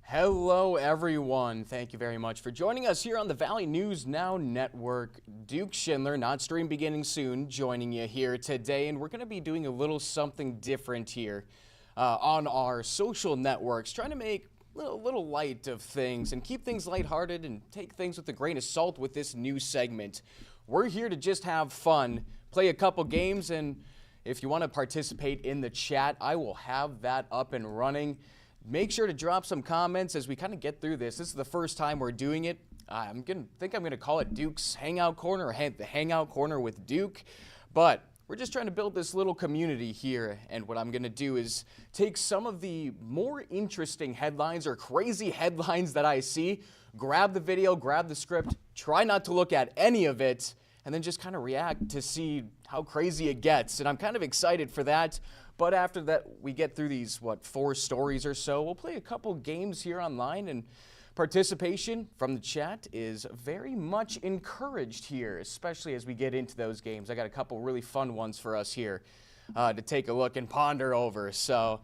Hello, everyone. Thank you very much for joining us here on the Valley News Now Network. Duke Schindler, not stream beginning soon, joining you here today, and we're going to be doing a little something different here on our social networks, trying to make a little light of things and keep things lighthearted and take things with a grain of salt with this new segment. We're here to just have fun, play a couple games, and if you want to participate in the chat, I will have that up and running. Make sure to drop some comments as we kind of get through this. This is the first time we're doing it. I'm going to call it Duke's Hangout Corner, or the Hangout Corner with Duke. But we're just trying to build this little community here. And what I'm going to do is take some of the more interesting headlines or crazy headlines that I see, grab the video, grab the script, try not to look at any of it, and then just kind of react to see how crazy it gets. And I'm kind of excited for that. But after that, we get through these, 4 stories or so. We'll play a couple games here online, and participation from the chat is very much encouraged here, especially as we get into those games. I got a couple really fun ones for us here to take a look and ponder over. So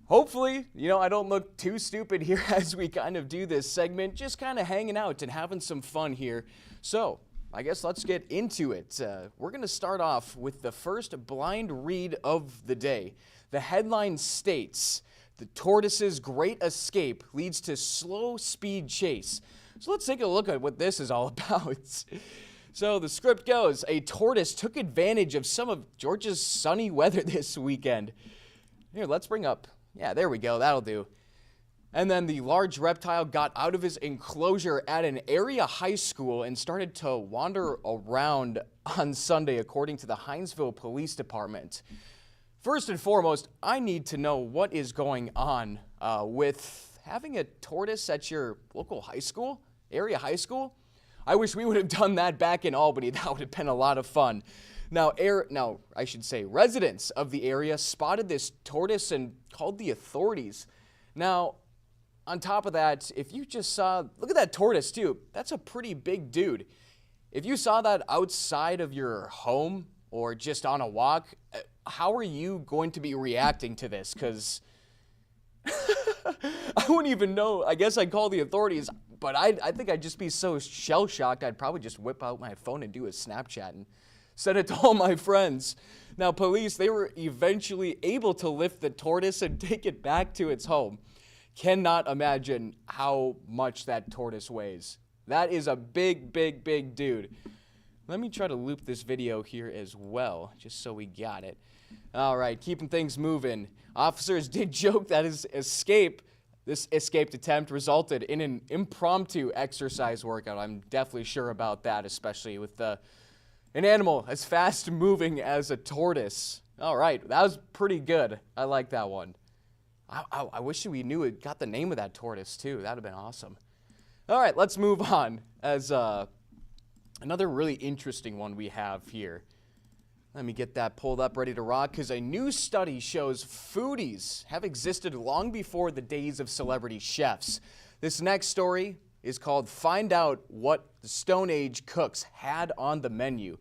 hopefully, I don't look too stupid here as we kind of do this segment, just kind of hanging out and having some fun here. So I guess let's get into it. We're going to start off with the first blind read of the day. The headline states, "The tortoise's great escape leads to slow speed chase." So let's take a look at what this is all about. So the script goes, a tortoise took advantage of some of Georgia's sunny weather this weekend. Here, let's bring up, yeah, there we go, that'll do. And then the large reptile got out of his enclosure at an area high school and started to wander around on Sunday, according to the Hinesville Police Department. First and foremost, I need to know what is going on with having a tortoise at your local high school, area high school. I wish we would have done that back in Albany. That would have been a lot of fun. Now, residents of the area spotted this tortoise and called the authorities. Now, on top of that, if you just saw, look at that tortoise too. That's a pretty big dude. If you saw that outside of your home or just on a walk, how are you going to be reacting to this? Because I wouldn't even know. I guess I'd call the authorities, but I think I'd just be so shell-shocked, I'd probably just whip out my phone and do a Snapchat and send it to all my friends. Now, police, they were eventually able to lift the tortoise and take it back to its home. Cannot imagine how much that tortoise weighs. That is a big, big, big dude. Let me try to loop this video here as well, just so we got it. All right, keeping things moving. Officers did joke that this escaped attempt resulted in an impromptu exercise workout. I'm definitely sure about that, especially with an animal as fast moving as a tortoise. All right, that was pretty good. I like that one. I wish we knew it got the name of that tortoise, too. That would have been awesome. All right, let's move on. As another really interesting one we have here. Let me get that pulled up, ready to rock, because a new study shows foodies have existed long before the days of celebrity chefs. This next story is called Find Out What the Stone Age Cooks Had on the Menu.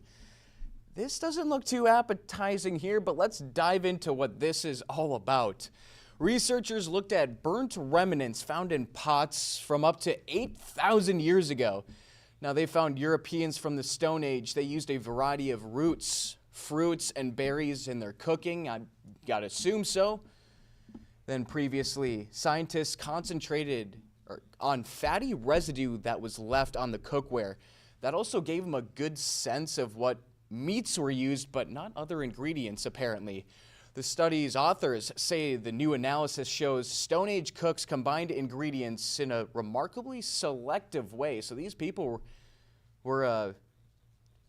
This doesn't look too appetizing here, but let's dive into what this is all about. Researchers looked at burnt remnants found in pots from up to 8,000 years ago. Now, they found Europeans from the Stone Age. They used a variety of roots, fruits, and berries in their cooking. I gotta assume so. Then previously, scientists concentrated on fatty residue that was left on the cookware. That also gave them a good sense of what meats were used, but not other ingredients, apparently. The study's authors say the new analysis shows Stone Age cooks combined ingredients in a remarkably selective way. So these people were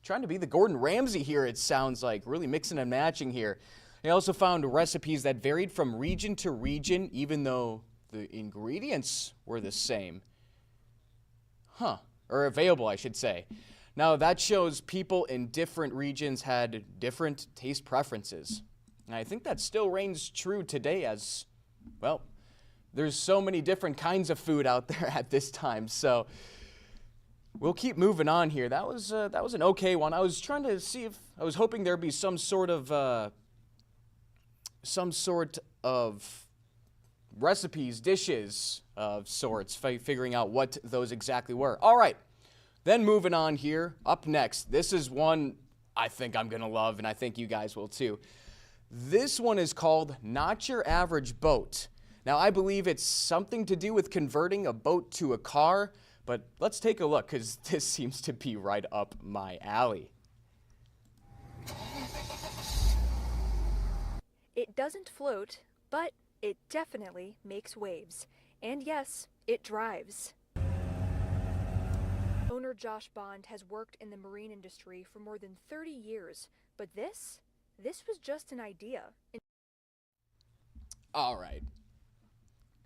trying to be the Gordon Ramsay here, it sounds like, really mixing and matching here. They also found recipes that varied from region to region, even though the ingredients were the same. Or available, I should say. Now, that shows people in different regions had different taste preferences. And I think that still reigns true today as, well, there's so many different kinds of food out there at this time. So We'll keep moving on here. That was an okay one. I was trying to see if I was hoping there'd be some sort of recipes, dishes of sorts, figuring out what those exactly were. All right, then moving on here. Up next, this is one I think I'm gonna love, and I think you guys will too. This one is called Not Your Average Boat. Now, I believe it's something to do with converting a boat to a car, but let's take a look, because this seems to be right up my alley. It doesn't float, but it definitely makes waves. And yes, it drives. Owner Josh Bond has worked in the marine industry for more than 30 years, but this was just an idea. All right.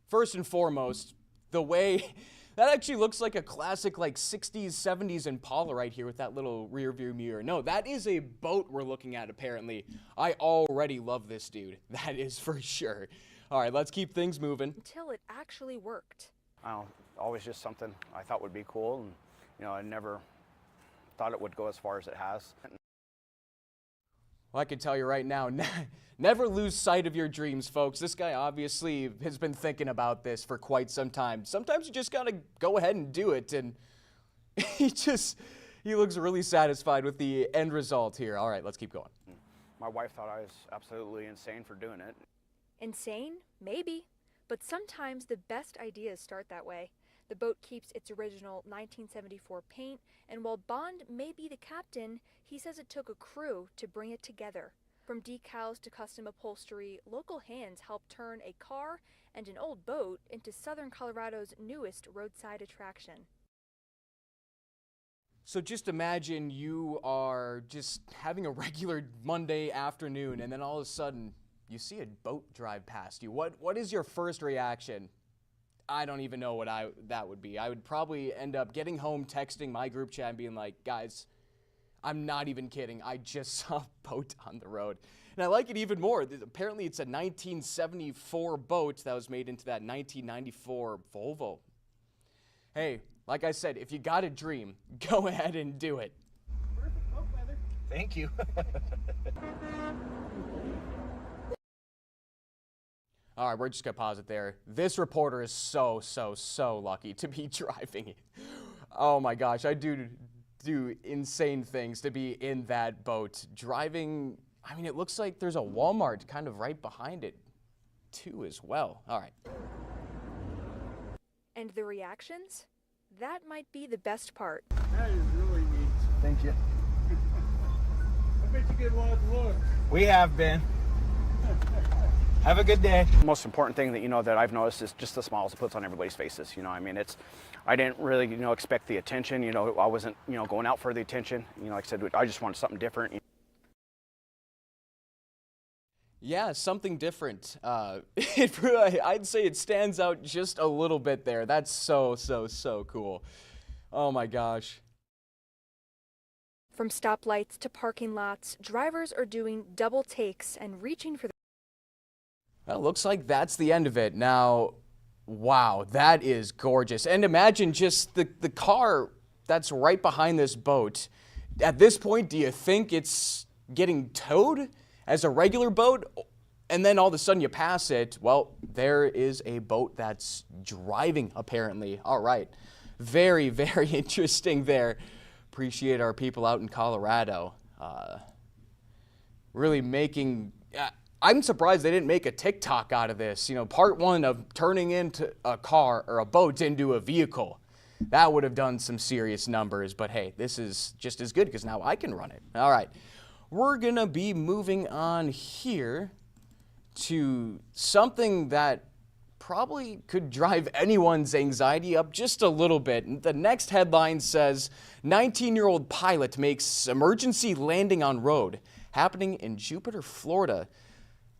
First and foremost, the way that actually looks like a classic like 60s, 70s Impala right here with that little rear view mirror. No, that is a boat we're looking at apparently. I already love this dude. That is for sure. All right, let's keep things moving. Until it actually worked. I don't know, always just something I thought would be cool, and you know, I never thought it would go as far as it has. Well, I can tell you right now, never lose sight of your dreams, folks. This guy obviously has been thinking about this for quite some time. Sometimes you just gotta go ahead and do it, and he looks really satisfied with the end result here. All right, let's keep going. My wife thought I was absolutely insane for doing it. Insane? Maybe. But sometimes the best ideas start that way. The boat keeps its original 1974 paint, and while Bond may be the captain, he says it took a crew to bring it together. From decals to custom upholstery, local hands help turn a car and an old boat into Southern Colorado's newest roadside attraction. So just imagine you are just having a regular Monday afternoon, and then all of a sudden you see a boat drive past you. What is your first reaction? I don't even know what that would be. I would probably end up getting home, texting my group chat and being like, guys, I'm not even kidding. I just saw a boat on the road. And I like it even more. Apparently it's a 1974 boat that was made into that 1994 Volvo. Hey, like I said, if you got a dream, go ahead and do it. Perfect boat weather. Thank you. All right, we're just going to pause it there. This reporter is so lucky to be driving it. Oh my gosh, I do insane things to be in that boat. Driving, I mean, it looks like there's a Walmart kind of right behind it too as well. All right. And the reactions? That might be the best part. That is really neat. Thank you. I bet you get a lot of look. We have been. Have a good day. The most important thing that, you know, that I've noticed is just the smiles it puts on everybody's faces. You know, I mean, I didn't really, you know, expect the attention. You know, I wasn't, you know, going out for the attention. You know, like I said, I just wanted something different. Yeah, something different. I'd say it stands out just a little bit there. That's so cool. Oh my gosh. From stoplights to parking lots, drivers are doing double takes and reaching for the Well, looks like that's the end of it. Now, wow, that is gorgeous. And imagine just the car that's right behind this boat. At this point, do you think it's getting towed as a regular boat? And then all of a sudden you pass it. Well, there is a boat that's driving, apparently. All right. Very interesting there. Appreciate our people out in Colorado. Really making... I'm surprised they didn't make a TikTok out of this. You know, part one of turning into a car or a boat into a vehicle. That would have done some serious numbers, but hey, this is just as good because now I can run it. All right, we're gonna be moving on here to something that probably could drive anyone's anxiety up just a little bit. The next headline says, 19-year-old pilot makes emergency landing on road, happening in Jupiter, Florida.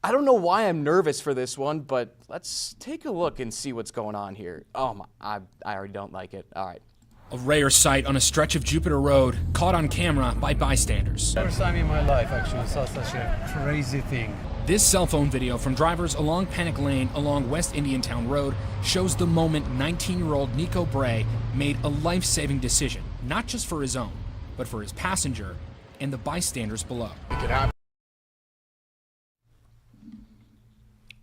I don't know why I'm nervous for this one, but let's take a look and see what's going on here. Oh my, I already don't like it. All right. A rare sight on a stretch of Jupiter Road, caught on camera by bystanders. First time in my life actually saw such a crazy thing. This cell phone video from drivers along Panic Lane along West Indiantown Road shows the moment 19-year-old Nico Bray made a life-saving decision not just for his own, but for his passenger and the bystanders below.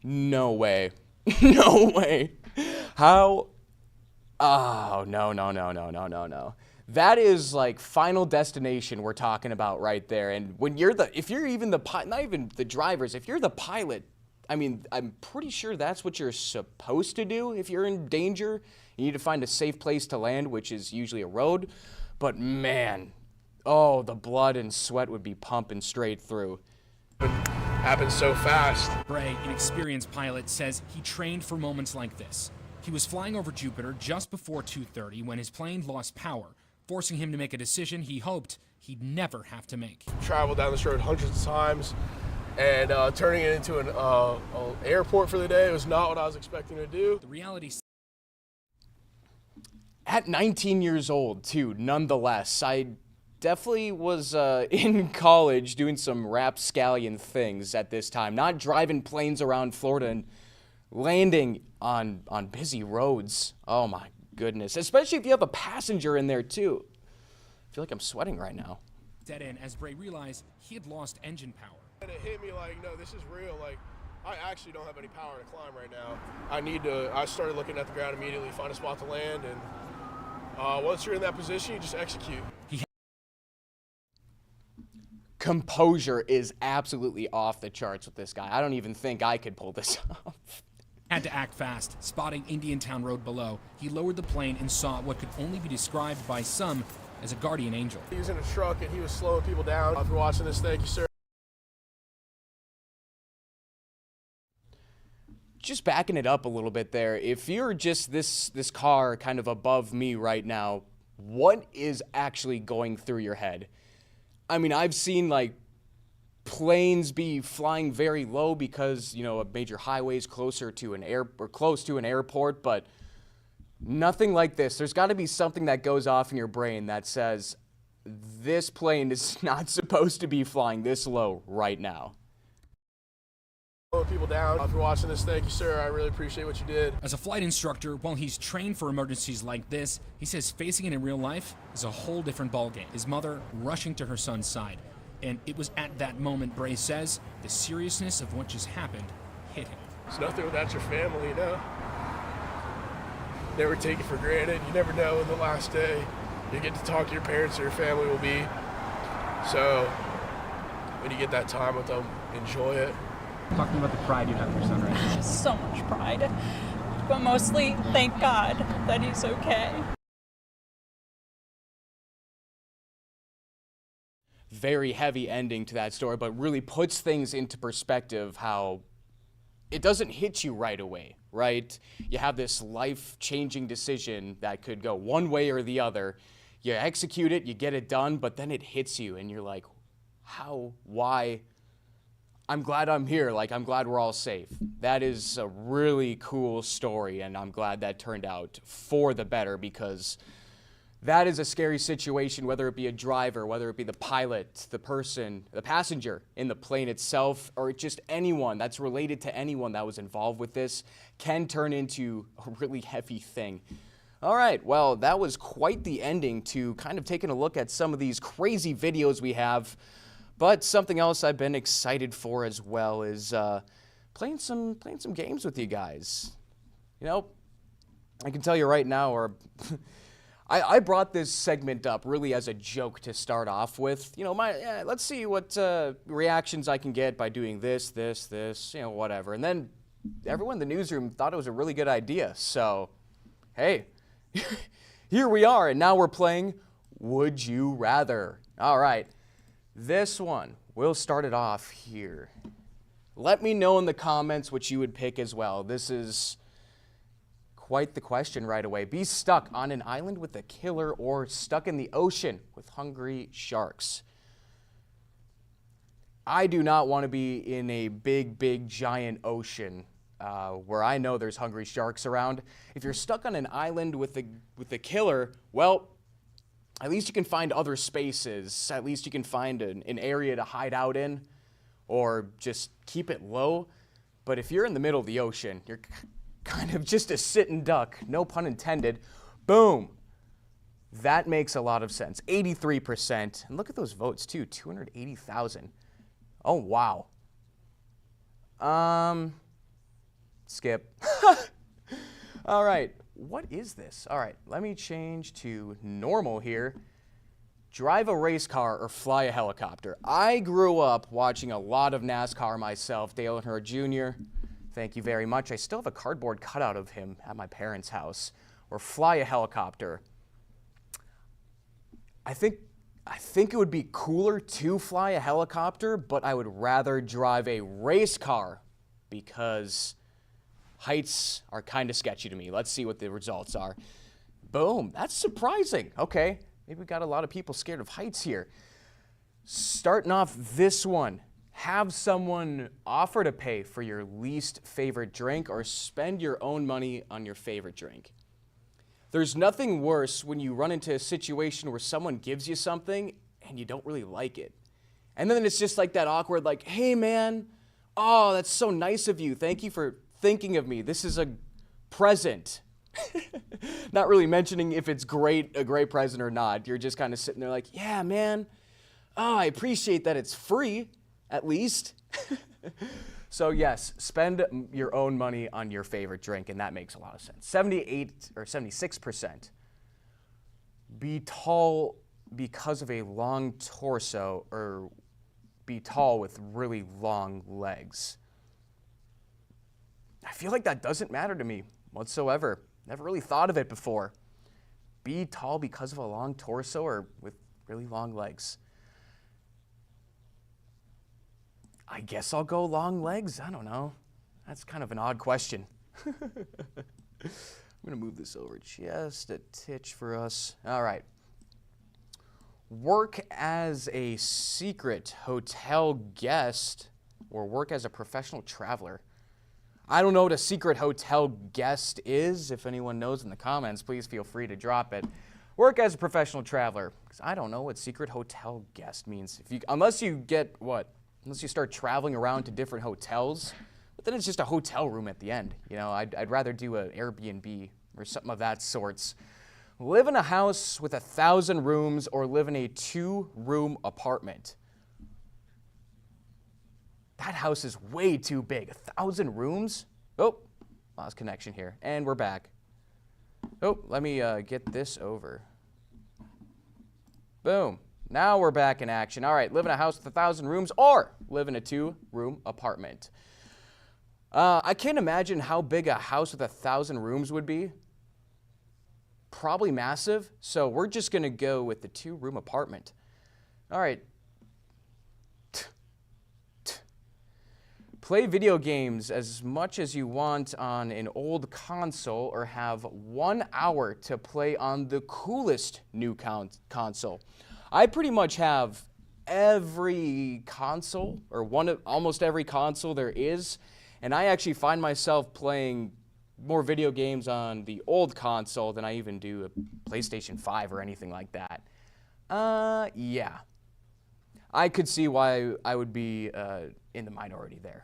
No way. No way. How? Oh, no. That is like Final Destination we're talking about right there. And when if you're even the pilot, not even the drivers, if you're the pilot, I mean, I'm pretty sure that's what you're supposed to do if you're in danger. You need to find a safe place to land, which is usually a road. But man, oh, the blood and sweat would be pumping straight through. Happened so fast. Bray, an experienced pilot, says he trained for moments like this. He was flying over Jupiter just before 2:30 when his plane lost power, forcing him to make a decision he hoped he'd never have to make. Traveled down this road hundreds of times, and turning it into an airport for the day was not what I was expecting to do. The reality. At 19 years old, too, nonetheless, I definitely was in college doing some rapscallion things at this time, not driving planes around Florida and landing on busy roads. Oh my goodness, especially if you have a passenger in there too. I feel like I'm sweating right now. Dead end as Bray realized he had lost engine power. And it hit me like, no, this is real. Like, I actually don't have any power to climb right now. I started looking at the ground immediately, find a spot to land, and once you're in that position, you just execute. Composure is absolutely off the charts with this guy. I don't even think I could pull this off. Had to act fast. Spotting Indiantown Road below, he lowered the plane and saw what could only be described by some as a guardian angel. He was in a truck and he was slowing people down. If you're watching this, thank you, sir. Just backing it up a little bit there, if you're just this car kind of above me right now, what is actually going through your head? I mean, I've seen like planes be flying very low because, you know, a major highway is closer to an close to an airport, but nothing like this. There's got to be something that goes off in your brain that says this plane is not supposed to be flying this low right now. Slowing people down. If you're watching this, thank you, sir. I really appreciate what you did. As a flight instructor, while he's trained for emergencies like this, he says facing it in real life is a whole different ballgame. His mother rushing to her son's side. And it was at that moment, Bray says, the seriousness of what just happened hit him. It's nothing without your family, you know? Never take it for granted. You never know when the last day you get to talk to your parents or your family will be. So when you get that time with them, enjoy it. Talking about the pride you have in your son, right? Just so much pride. But mostly, thank God that he's okay. Very heavy ending to that story, but really puts things into perspective how it doesn't hit you right away, right? You have this life-changing decision that could go one way or the other. You execute it, you get it done, but then it hits you and you're like, how, why? I'm glad I'm here. Like, I'm glad we're all safe. That is a really cool story, and I'm glad that turned out for the better because that is a scary situation, whether it be a driver, whether it be the pilot, the person, the passenger in the plane itself, or just anyone that's related to anyone that was involved with this can turn into a really heavy thing. All right, well, that was quite the ending to kind of taking a look at some of these crazy videos we have. But something else I've been excited for as well is playing some games with you guys. You know, I can tell you right now, or I brought this segment up really as a joke to start off with. You know, let's see what reactions I can get by doing this, you know, whatever. And then everyone in the newsroom thought it was a really good idea. So, hey, here we are, and now we're playing Would You Rather. All right. This one, we'll start it off here. Let me know in the comments what you would pick as well. This is quite the question right away. Be stuck on an island with a killer or stuck in the ocean with hungry sharks. I do not want to be in a big, giant ocean where I know there's hungry sharks around. If you're stuck on an island with a killer, well, at least you can find other spaces. At least you can find an area to hide out in or just keep it low. But if you're in the middle of the ocean, you're kind of just a sitting duck, no pun intended. Boom. That makes a lot of sense. 83%. And look at those votes, too. 280,000. Oh, wow. Skip. All right. What is this? All right. Let me change to normal here. Drive a race car or fly a helicopter. I grew up watching a lot of NASCAR myself. Dale Earnhardt Jr., thank you very much. I still have a cardboard cutout of him at my parents' house. Or fly a helicopter. I think it would be cooler to fly a helicopter, but I would rather drive a race car because heights are kind of sketchy to me. Let's see what the results are. Boom. That's surprising. Okay. Maybe we got a lot of people scared of heights here. Starting off this one. Have someone offer to pay for your least favorite drink or spend your own money on your favorite drink. There's nothing worse when you run into a situation where someone gives you something and you don't really like it. And then it's just like that awkward, like, hey man, oh, that's so nice of you. Thank you for thinking of me. This is a present. Not really mentioning if it's a great present or not. You're just kind of sitting there like, yeah, man. Oh, I appreciate that it's free, at least. So yes, spend your own money on your favorite drink, and that makes a lot of sense. 76%. Be tall because of a long torso, or be tall with really long legs. I feel like that doesn't matter to me whatsoever. Never really thought of it before. Be tall because of a long torso or with really long legs. I guess I'll go long legs. I don't know. That's kind of an odd question. I'm going to move this over just a titch for us. All right. Work as a secret hotel guest or work as a professional traveler. I don't know what a secret hotel guest is. If anyone knows in the comments, please feel free to drop it. Work as a professional traveler, because I don't know what secret hotel guest means. Unless you start traveling around to different hotels, but then it's just a hotel room at the end. You know, I'd rather do an Airbnb or something of that sorts. Live in a house with 1,000 rooms or live in a 2-room apartment. That house is way too big. 1,000 rooms? Oh, lost connection here. And we're back. Oh, let me get this over. Boom. Now we're back in action. All right, live in a house with 1,000 rooms or live in a 2-room apartment. I can't imagine how big a house with 1,000 rooms would be. Probably massive, so we're just going to go with the 2-room apartment. All right. Play video games as much as you want on an old console or have 1 hour to play on the coolest new console. I pretty much have every console or almost every console there is, and I actually find myself playing more video games on the old console than I even do a PlayStation 5 or anything like that. Yeah. I could see why I would be in the minority there.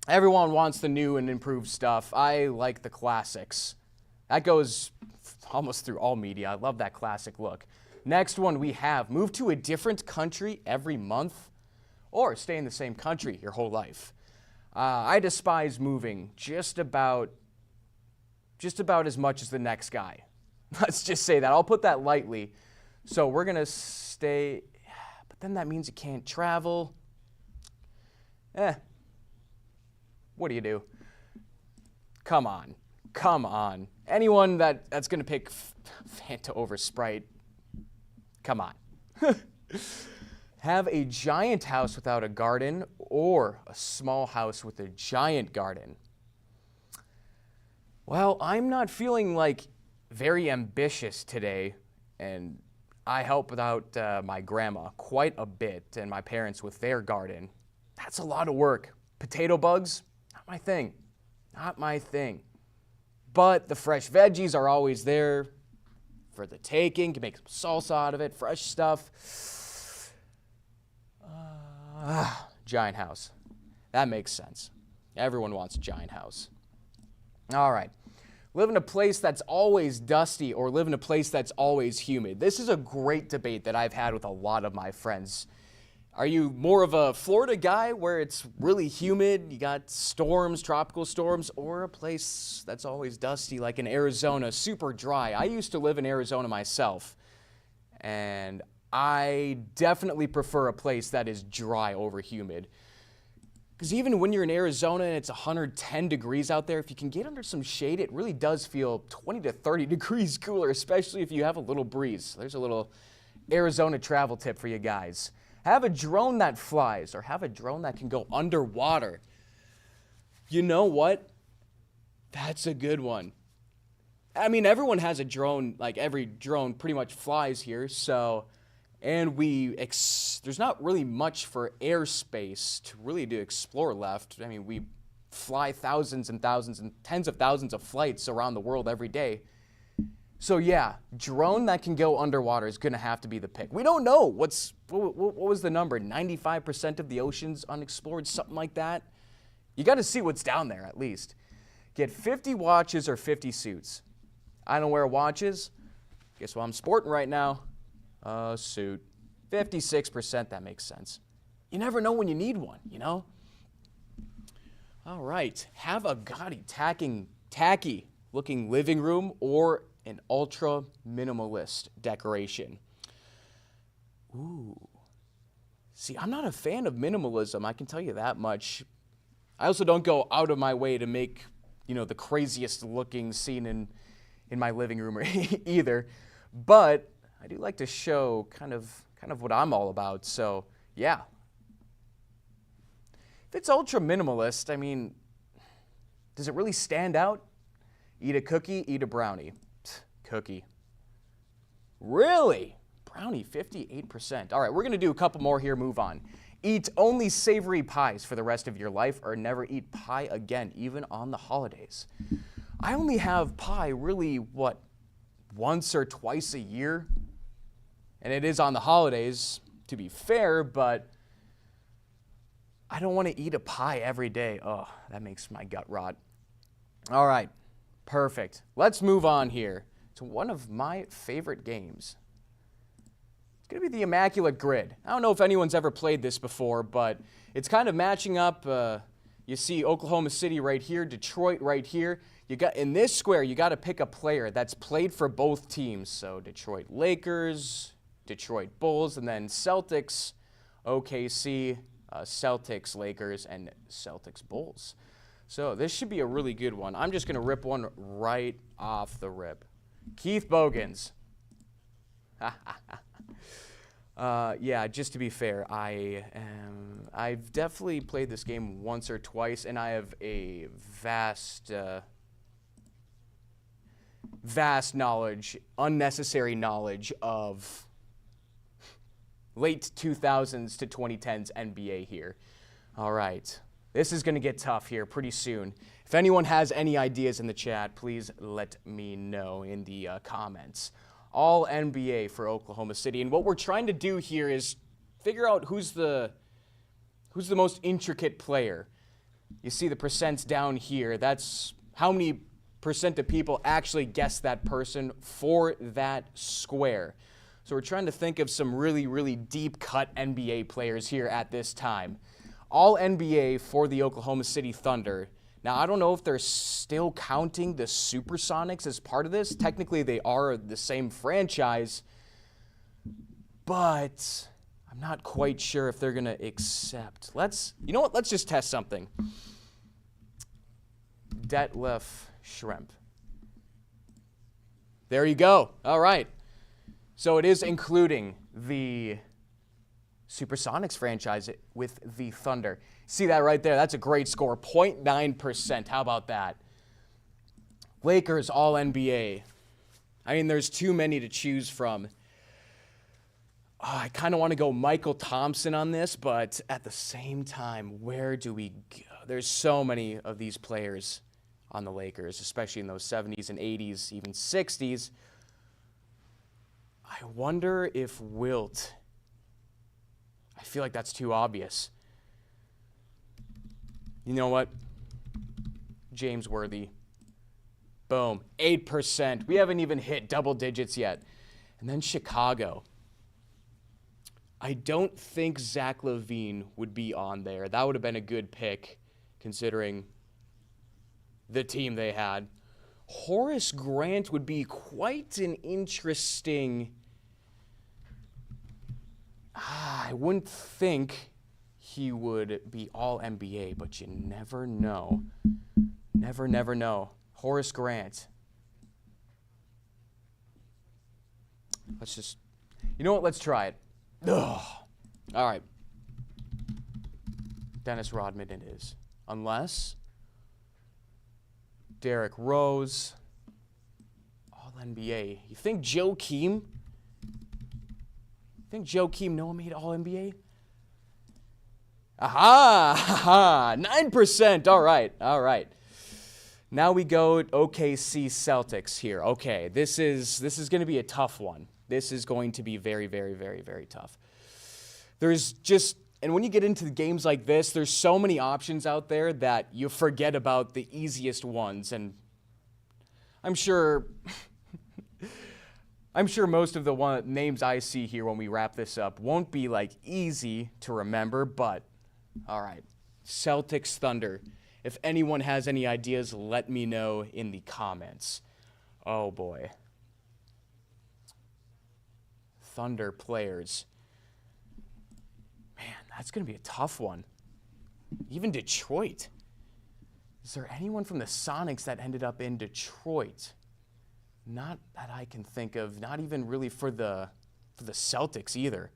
Everyone wants the new and improved stuff. I like the classics. That goes almost through all media. I love that classic look. Next one we have, move to a different country every month or stay in the same country your whole life. I despise moving just about as much as the next guy. Let's just say that. I'll put that lightly. So we're going to stay, but then that means you can't travel. What do you do? Come on. Anyone that's going to pick Fanta over Sprite, come on. Have a giant house without a garden or a small house with a giant garden. Well, I'm not feeling like very ambitious today, and I help out my grandma quite a bit and my parents with their garden. That's a lot of work. Potato bugs, not my thing. But the fresh veggies are always there for the taking. Can make some salsa out of it, fresh stuff. Giant house. That makes sense. Everyone wants a giant house. All right. live in a place that's always dusty, or live in a place that's always humid? This is a great debate that I've had with a lot of my friends. Are you more of a Florida guy where it's really humid, you got storms, tropical storms, or a place that's always dusty like in Arizona, super dry? I used to live in Arizona myself, and I definitely prefer a place that is dry over humid. Because even when you're in Arizona and it's 110 degrees out there, if you can get under some shade, it really does feel 20 to 30 degrees cooler, especially if you have a little breeze. There's a little Arizona travel tip for you guys. Have a drone that flies, or have a drone that can go underwater. You know what? That's a good one. I mean, everyone has a drone, like every drone pretty much flies here, so, and there's not really much for airspace to explore left. I mean, we fly thousands and thousands and tens of thousands of flights around the world every day. So yeah, drone that can go underwater is gonna have to be the pick. We don't know what was the number, 95% of the ocean's unexplored, something like that. You gotta see what's down there at least. Get 50 watches or 50 suits. I don't wear watches. Guess what I'm sporting right now? A suit. 56%, that makes sense. You never know when you need one, you know? All right, have a gaudy, tacky looking living room or an ultra minimalist decoration. Ooh. See, I'm not a fan of minimalism, I can tell you that much. I also don't go out of my way to make, the craziest looking scene in my living room either. But I do like to show kind of what I'm all about. So, yeah. If it's ultra minimalist, I mean, does it really stand out? Eat a cookie, eat a brownie. Cookie. Really? Brownie, 58%. All right, we're going to do a couple more here, move on. Eat only savory pies for the rest of your life, or never eat pie again, even on the holidays. I only have pie really, once or twice a year? And it is on the holidays, to be fair, but I don't want to eat a pie every day. Oh, that makes my gut rot. All right, perfect. Let's move on here to one of my favorite games. It's going to be the Immaculate Grid. I don't know if anyone's ever played this before, but it's kind of matching up. You see Oklahoma City right here, Detroit right here. In this square, you got to pick a player that's played for both teams. So Detroit Lakers, Detroit Bulls, and then Celtics, OKC, Celtics Lakers, and Celtics Bulls. So this should be a really good one. I'm just going to rip one right off the rip. Keith Bogans. Yeah, just to be fair, I've definitely played this game once or twice, and I have a vast knowledge, unnecessary knowledge of late 2000s to 2010s NBA here. All right, this is going to get tough here pretty soon. If anyone has any ideas in the chat, please let me know in the comments. All NBA for Oklahoma City. And what we're trying to do here is figure out who's the most intricate player. You see the percents down here. That's how many percent of people actually guess that person for that square. So we're trying to think of some really, really deep cut NBA players here at this time. All NBA for the Oklahoma City Thunder. Now, I don't know if they're still counting the Supersonics as part of this. Technically, they are the same franchise, but I'm not quite sure if they're going to accept. You know what? Let's just test something. Detlef Schrempf. There you go. All right. So it is including the Supersonics franchise with the Thunder. See that right there? That's a great score, 0.9%. How about that? Lakers, all NBA. I mean, there's too many to choose from. Oh, I kind of want to go Michael Thompson on this, but at the same time, where do we go? There's so many of these players on the Lakers, especially in those 70s and 80s, even 60s. I wonder if Wilt. I feel like that's too obvious. You know what? James Worthy. Boom. 8%. We haven't even hit double digits yet. And then Chicago. I don't think Zach LaVine would be on there. That would have been a good pick considering the team they had. Horace Grant would be quite an interesting... I wouldn't think he would be all NBA, but you never know. Never know. Horace Grant. Let's just... You know what? Let's try it. Ugh. All right. Dennis Rodman it is. Unless Derrick Rose, All-NBA. You think Joakim? Noah made All-NBA? Aha! 9%. All right. Now we go OKC Celtics here. Okay, this is going to be a tough one. This is going to be very, very, very, very tough. And when you get into the games like this, there's so many options out there that you forget about the easiest ones. And I'm sure most of the names I see here when we wrap this up won't be like easy to remember, but all right. Celtics Thunder. If anyone has any ideas, let me know in the comments. Oh boy. Thunder players. Man, that's going to be a tough one. Even Detroit. Is there anyone from the Sonics that ended up in Detroit? Not that I can think of. Not even really for the Celtics either.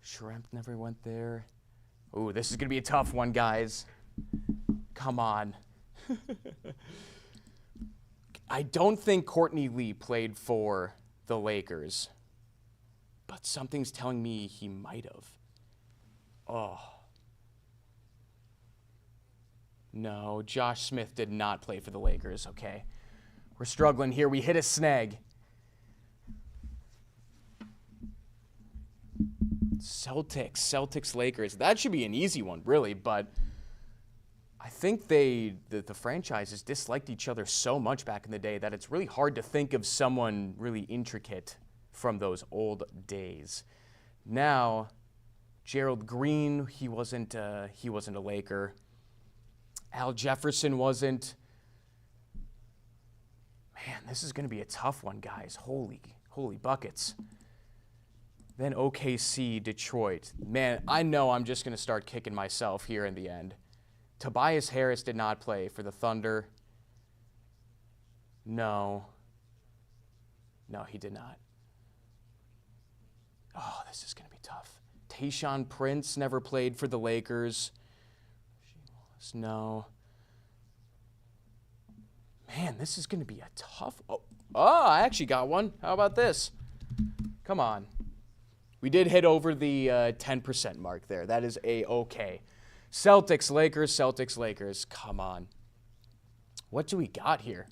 Shrimp never went there. Ooh, this is going to be a tough one, guys. Come on. I don't think Courtney Lee played for the Lakers. But something's telling me he might have. Oh. No, Josh Smith did not play for the Lakers, okay. We're struggling here. We hit a snag. Celtics, Lakers. That should be an easy one, really, but I think the franchises disliked each other so much back in the day that it's really hard to think of someone really intricate from those old days. Now, Gerald Green, he wasn't a Laker. Al Jefferson wasn't. Man, this is going to be a tough one, guys. Holy buckets. Then OKC, Detroit. Man, I know I'm just going to start kicking myself here in the end. Tobias Harris did not play for the Thunder. No, he did not. Oh, this is going to be tough. Tayshaun Prince never played for the Lakers. No. Man, this is going to be a tough... Oh, I actually got one. How about this? Come on. We did hit over the 10% mark there. That is A-okay. Celtics, Lakers. Come on. What do we got here?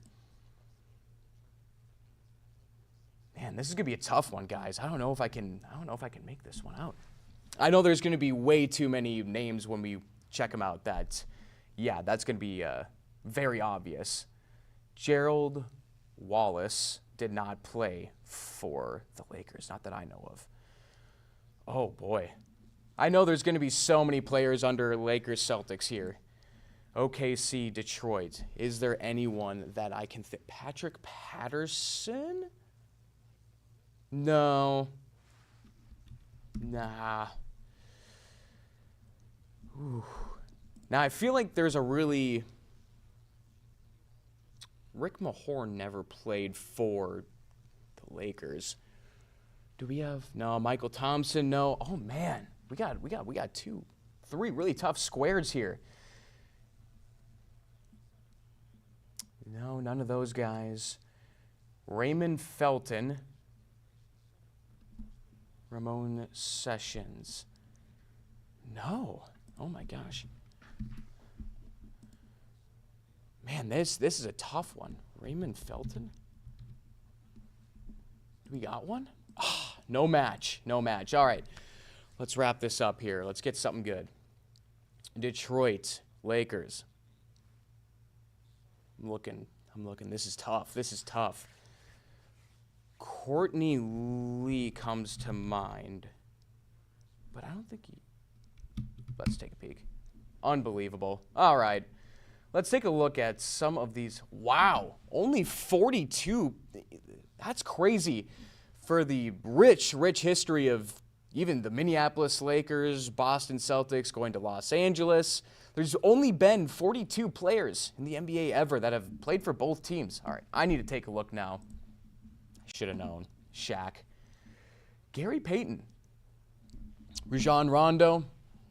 Man, this is going to be a tough one, guys. I don't know if I can make this one out. I know there's going to be way too many names when we check them out that's going to be very obvious. Gerald Wallace did not play for the Lakers, not that I know of. Oh, boy. I know there's going to be so many players under Lakers Celtics here. OKC, Detroit. Is there anyone that I can think? Patrick Patterson? No. Nah. Ooh. Now, I feel like there's a really... Rick Mahorn never played for the Lakers. Do we have... No, Michael Thompson, no. Oh, man. We got 3 really tough squares here. No, none of those guys. Raymond Felton. Ramon Sessions. No. Oh, my gosh. Man, this is a tough one. Raymond Felton? Do we got one? Oh, no match. All right. Let's wrap this up here. Let's get something good. Detroit, Lakers. I'm I'm looking. This is tough. This is tough. Courtney Lee comes to mind, but I don't think he... Let's take a peek. Unbelievable. All right. Let's take a look at some of these. Wow. Only 42. That's crazy for the rich history of even the Minneapolis Lakers, Boston Celtics going to Los Angeles. There's only been 42 players in the NBA ever that have played for both teams. All right. I need to take a look now. I should have known. Shaq. Gary Payton. Rajon Rondo.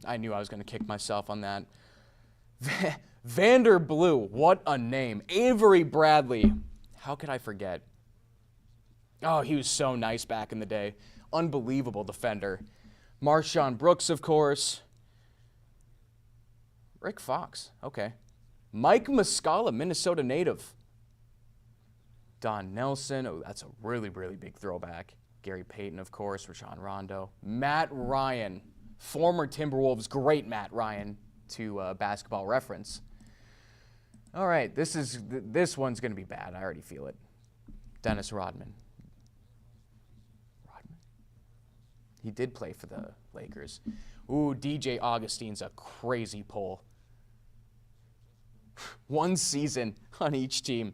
I knew I was going to kick myself on that. Vander Blue, what a name. Avery Bradley, how could I forget? Oh, he was so nice back in the day. Unbelievable defender. Marshawn Brooks, of course. Rick Fox, okay. Mike Muscala, Minnesota native. Don Nelson, oh, that's a really big throwback. Gary Payton, of course. Rajon Rondo. Matt Ryan, former Timberwolves great Matt Ryan, to Basketball Reference. All right, this one's going to be bad. I already feel it. Dennis Rodman. Rodman? He did play for the Lakers. Ooh, DJ Augustine's a crazy pull. One season on each team.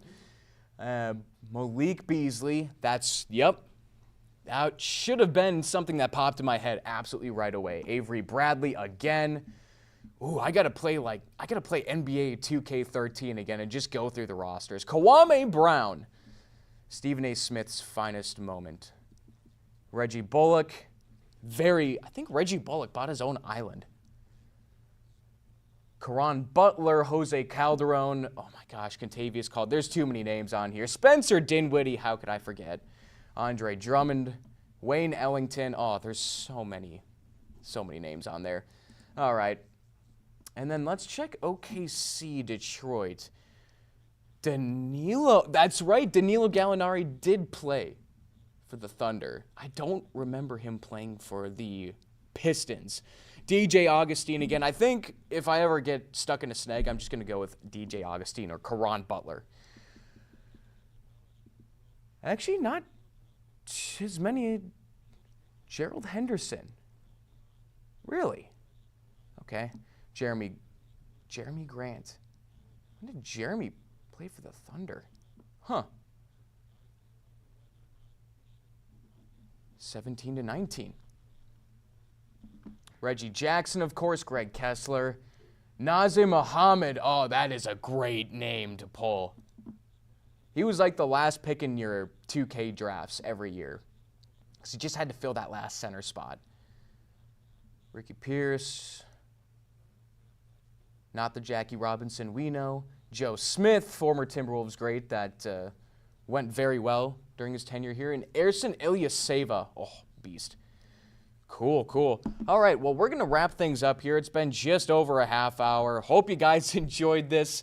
Malik Beasley, yep. That should have been something that popped in my head absolutely right away. Avery Bradley again. Ooh, I gotta play NBA 2K13 again and just go through the rosters. Kwame Brown, Stephen A. Smith's finest moment. Reggie Bullock, I think Reggie Bullock bought his own island. Caron Butler, Jose Calderon, oh my gosh, Contavious Caldwell. There's too many names on here. Spencer Dinwiddie, how could I forget? Andre Drummond, Wayne Ellington. Oh, there's so many names on there. All right. And then let's check OKC Detroit. That's right, Danilo Gallinari did play for the Thunder. I don't remember him playing for the Pistons. DJ Augustine again. I think if I ever get stuck in a snag, I'm just going to go with DJ Augustine or Caron Butler. Actually, not as many. Gerald Henderson. Really? Okay. Jeremy Grant. When did Jeremy play for the Thunder? Huh. 17 to 19. Reggie Jackson, of course. Greg Kessler. Nazim Muhammad. Oh, that is a great name to pull. He was like the last pick in your 2K drafts every year. Because he just had to fill that last center spot. Ricky Pierce. Not the Jackie Robinson we know. Joe Smith, former Timberwolves great that went very well during his tenure here. And Ersan Ilyasova, oh, beast. Cool. All right, well, we're going to wrap things up here. It's been just over a half hour. Hope you guys enjoyed this.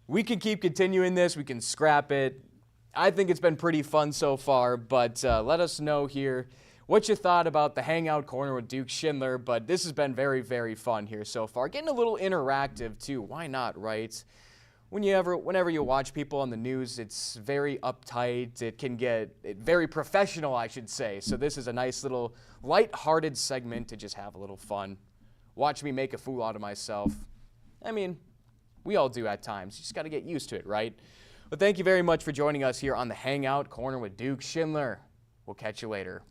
We can keep continuing this. We can scrap it. I think it's been pretty fun so far, but let us know here what you thought about the Hangout Corner with Duke Schindler. But this has been very fun here so far. Getting a little interactive, too. Why not, right? Whenever you watch people on the news, it's very uptight. It can get very professional, I should say. So this is a nice little light-hearted segment to just have a little fun. Watch me make a fool out of myself. I mean, we all do at times. You just got to get used to it, right? But thank you very much for joining us here on the Hangout Corner with Duke Schindler. We'll catch you later.